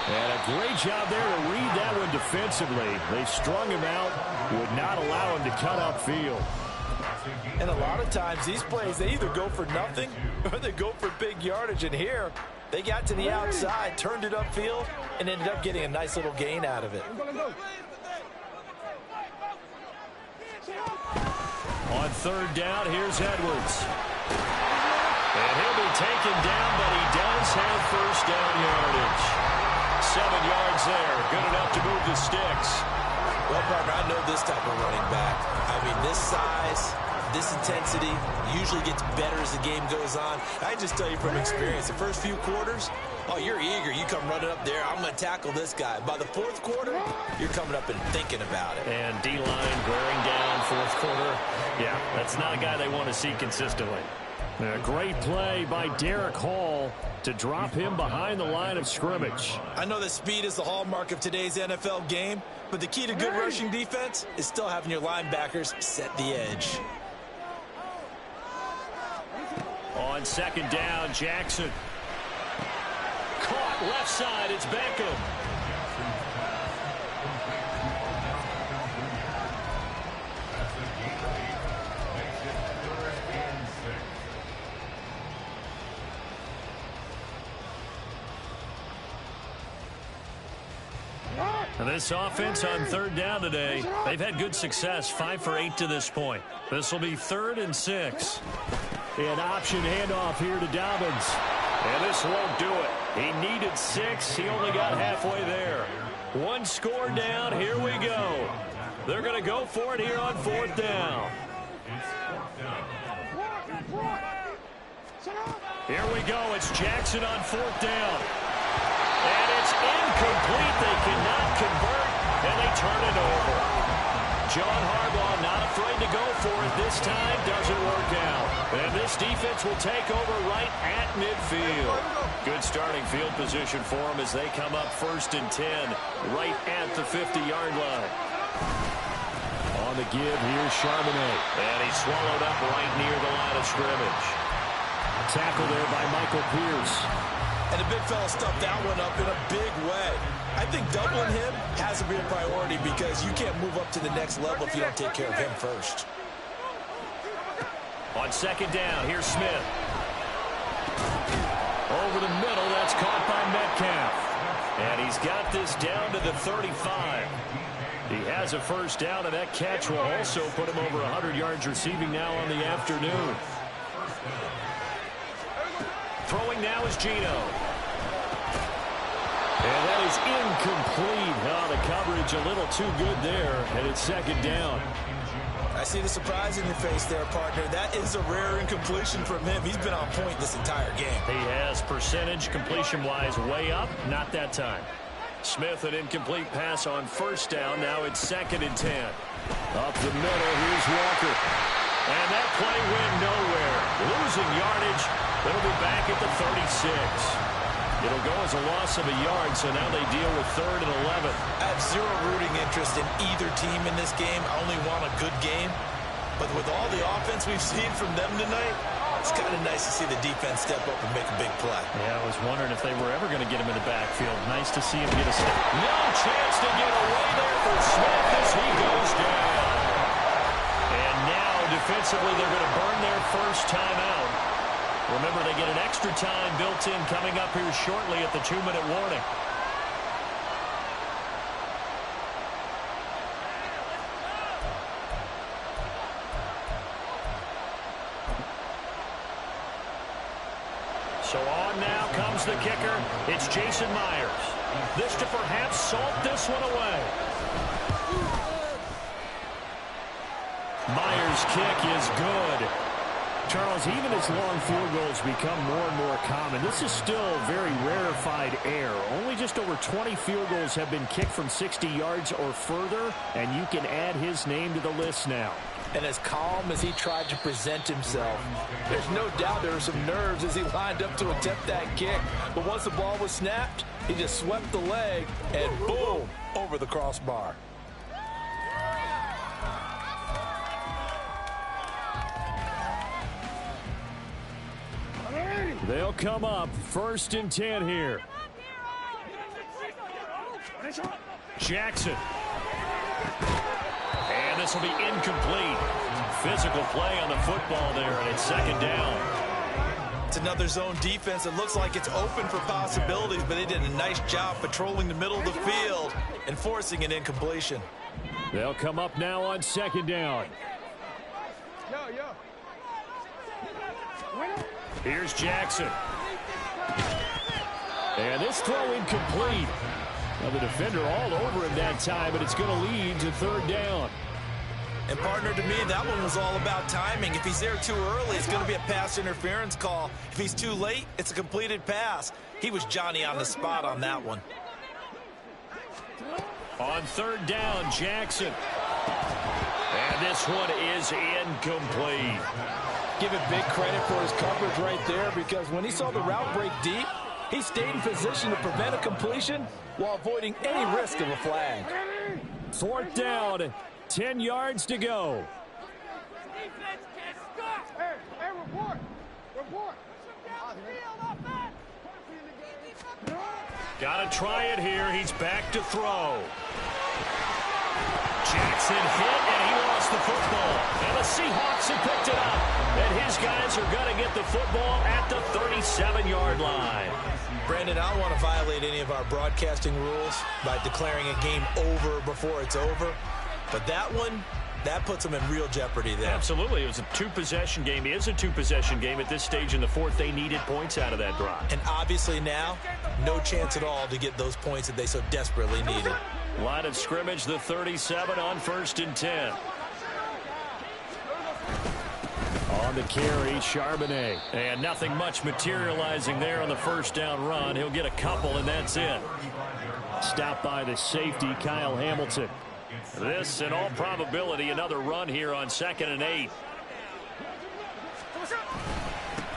And a great job there to read that one defensively. They strung him out, would not allow him to cut upfield. And a lot of times these plays, they either go for nothing or they go for big yardage. And here, they got to the outside, turned it upfield, and ended up getting a nice little gain out of it. On 3rd down, here's Edwards. And he'll be taken down, but he does have first down yardage. 7 yards there, good enough to move the sticks. Well, partner, I know this type of running back. I mean, this size, this intensity usually gets better as the game goes on. I just tell you from experience, the first few quarters, oh, you're eager. You come running up there, I'm going to tackle this guy. By the 4th quarter, you're coming up and thinking about it. And D-line wearing down 4th quarter. Yeah, that's not a guy they want to see consistently. A great play by Derek Hall to drop him behind the line of scrimmage. I know that speed is the hallmark of today's NFL game, but the key to good rushing defense is still having your linebackers set the edge. On 2nd down, Jackson. Caught. left side. It's Beckham. This offense on third down today, they've had good success, 5 for 8 to this point. This will be 3rd and 6. An option handoff here to Dobbins. And this won't do it. He needed 6. He only got halfway there. 1 score down. Here we go. They're going to go for it here on 4th down. Here we go. It's Jackson on 4th down. And it's incomplete. They cannot convert, and they turn it over. John Harbaugh not afraid to go for it this time. Doesn't work out. And this defense will take over right at midfield. Good starting field position for them as they come up 1st and 10 right at the 50-yard line. On the give, here's Charbonnet. And he's swallowed up right near the line of scrimmage. Tackle there by Michael Pierce. And the big fella stuffed that one up in a big way. I think doubling him has to be a priority because you can't move up to the next level if you don't take care of him first. On 2nd down, here's Smith. Over the middle, that's caught by Metcalf. And he's got this down to the 35. He has a 1st down, and that catch will also put him over 100 yards receiving now on the afternoon. Throwing now is Geno. And that is incomplete. Oh, the coverage a little too good there, and it's 2nd down. I see the surprise in your face there, partner. That is a rare incompletion from him. He's been on point this entire game. He has percentage completion-wise way up. Not that time. Smith, an incomplete pass on 1st down. Now it's 2nd and 10. Up the middle, here's Walker. And that play went nowhere. Losing yardage. It'll be back at the 36. It'll go as a loss of a yard, so now they deal with 3rd and 11. I have zero rooting interest in either team in this game. I only want a good game. But with all the offense we've seen from them tonight, it's kind of nice to see the defense step up and make a big play. Yeah, I was wondering if they were ever going to get him in the backfield. Nice to see him get a step. No chance to get away there for Smith as he goes down. And now, defensively, they're going to burn their 1st timeout. Remember, they get an extra time built in coming up here shortly at the 2-minute warning. So on now comes the kicker. It's Jason Myers. This to perhaps salt this one away. Myers' kick is good. Charles, even as long field goals become more and more common, this is still very rarefied air. Only just over 20 field goals have been kicked from 60 yards or further, and you can add his name to the list now. And as calm as he tried to present himself, there's no doubt there were some nerves as he lined up to attempt that kick. But once the ball was snapped, he just swept the leg and boom, over the crossbar. They'll come up 1st and 10 here. Jackson. And this will be incomplete. Physical play on the football there, and it's 2nd down. It's another zone defense. It looks like it's open for possibilities, but they did a nice job patrolling the middle of the field and forcing an incompletion. They'll come up now on 2nd down. Here's Jackson. And this throw incomplete. Now the defender all over him that time, but it's going to lead to 3rd down. And partner, to me, that one was all about timing. If he's there too early, it's going to be a pass interference call. If he's too late, it's a completed pass. He was Johnny on the spot on that one. On 3rd down, Jackson. And this one is incomplete. Give it big credit for his coverage right there, because when he saw the route break deep, he stayed in position to prevent a completion while avoiding any risk of a flag. 4th down, 10 yards to go. Hey, report. Got to try it here. He's back to throw. Jackson hit, and he lost the football. And the Seahawks have picked it up. And his guys are going to get the football at the 37-yard line. Brandon, I don't want to violate any of our broadcasting rules by declaring a game over before it's over. But that one, that puts them in real jeopardy there. Absolutely. It was a two-possession game. It is a two-possession game at this stage in the fourth. They needed points out of that drive. And obviously now, no chance at all to get those points that they so desperately needed. Line of scrimmage, the 37 on 1st and 10. On the carry, Charbonnet. And nothing much materializing there on the first down run. He'll get a couple, and that's it. Stopped by the safety, Kyle Hamilton. This, in all probability, another run here on 2nd and 8.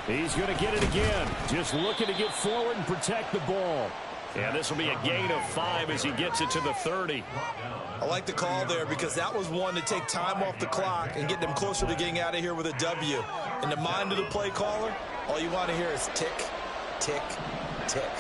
He's going to get it again. Just looking to get forward and protect the ball. And this will be a gain of 5 as he gets it to the 30. I like the call there because that was one to take time off the clock and get them closer to getting out of here with a W. In the mind of the play caller, all you want to hear is tick, tick, tick.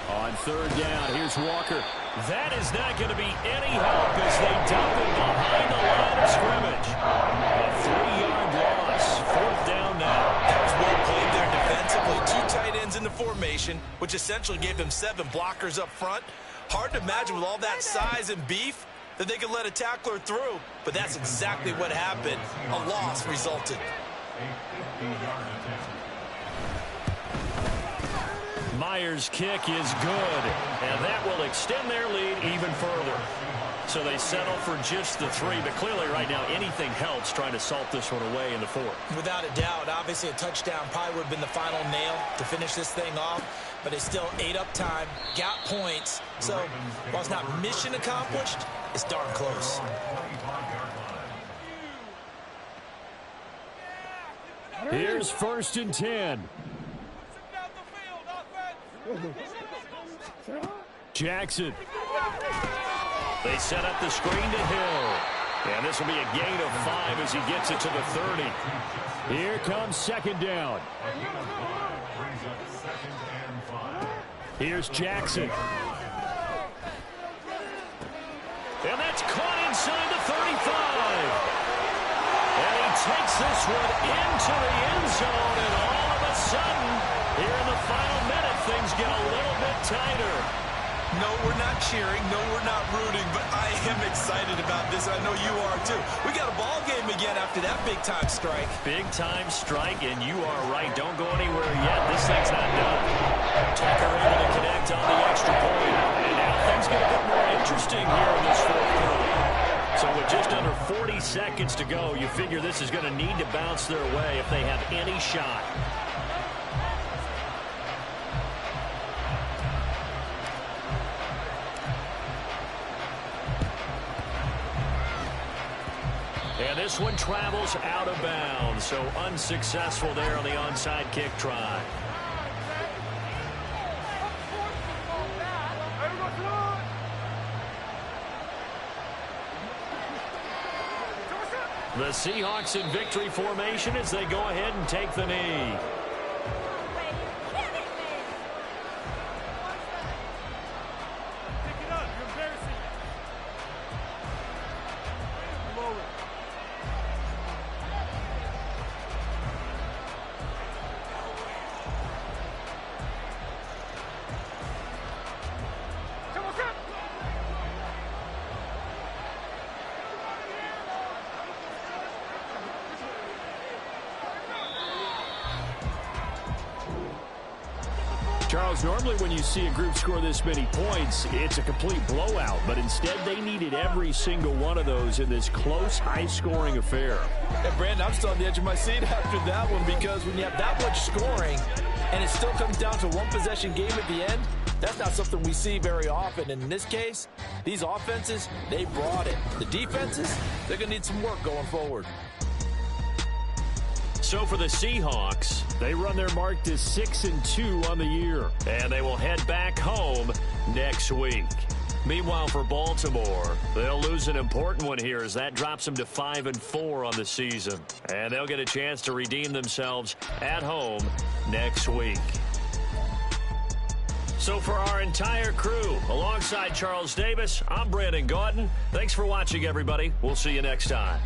On 3rd down, here's Walker. That is not going to be any help as they dump it behind the line of scrimmage. A 3-yard loss. 4th down now. That was well played there defensively. 2 tight ends in the formation, which essentially gave them 7 blockers up front. Hard to imagine with all that size and beef that they could let a tackler through, but that's exactly what happened. A loss resulted. Myers' kick is good, and that will extend their lead even further. So they settle for just the 3, but clearly right now anything helps trying to salt this one away in the 4th. Without a doubt, obviously a touchdown probably would have been the final nail to finish this thing off, but they still ate up time, got points. So while it's not mission accomplished, it's darn close. Here's 1st and 10. Jackson. They set up the screen to Hill. And this will be a gain of 5 as he gets it to the 30. Here comes 2nd down. Here's Jackson. And that's caught inside the 35. And he takes this one into the end zone. And all of a sudden, here in the final minute, things get a little bit tighter. No, we're not cheering. No, we're not rooting. But I am excited about this. I know you are, too. We got a ball game again after that big-time strike. Big-time strike, and you are right. Don't go anywhere yet. This thing's not done. Tucker able to connect on the extra point. And now things get a bit more interesting here in this 4th quarter. So with just under 40 seconds to go, you figure this is going to need to bounce their way if they have any shot. And this one travels out of bounds, so unsuccessful there on the onside kick try. The Seahawks in victory formation as they go ahead and take the knee. Charles, normally when you see a group score this many points, it's a complete blowout. But instead, they needed every single one of those in this close, high-scoring affair. And Brandon, I'm still on the edge of my seat after that one because when you have that much scoring and it still comes down to one possession game at the end, that's not something we see very often. And in this case, these offenses, they brought it. The defenses, they're going to need some work going forward. So for the Seahawks, they run their mark to 6-2 on the year. And they will head back home next week. Meanwhile, for Baltimore, they'll lose an important one here as that drops them to 5-4 on the season. And they'll get a chance to redeem themselves at home next week. So for our entire crew, alongside Charles Davis, I'm Brandon Gaudin. Thanks for watching, everybody. We'll see you next time.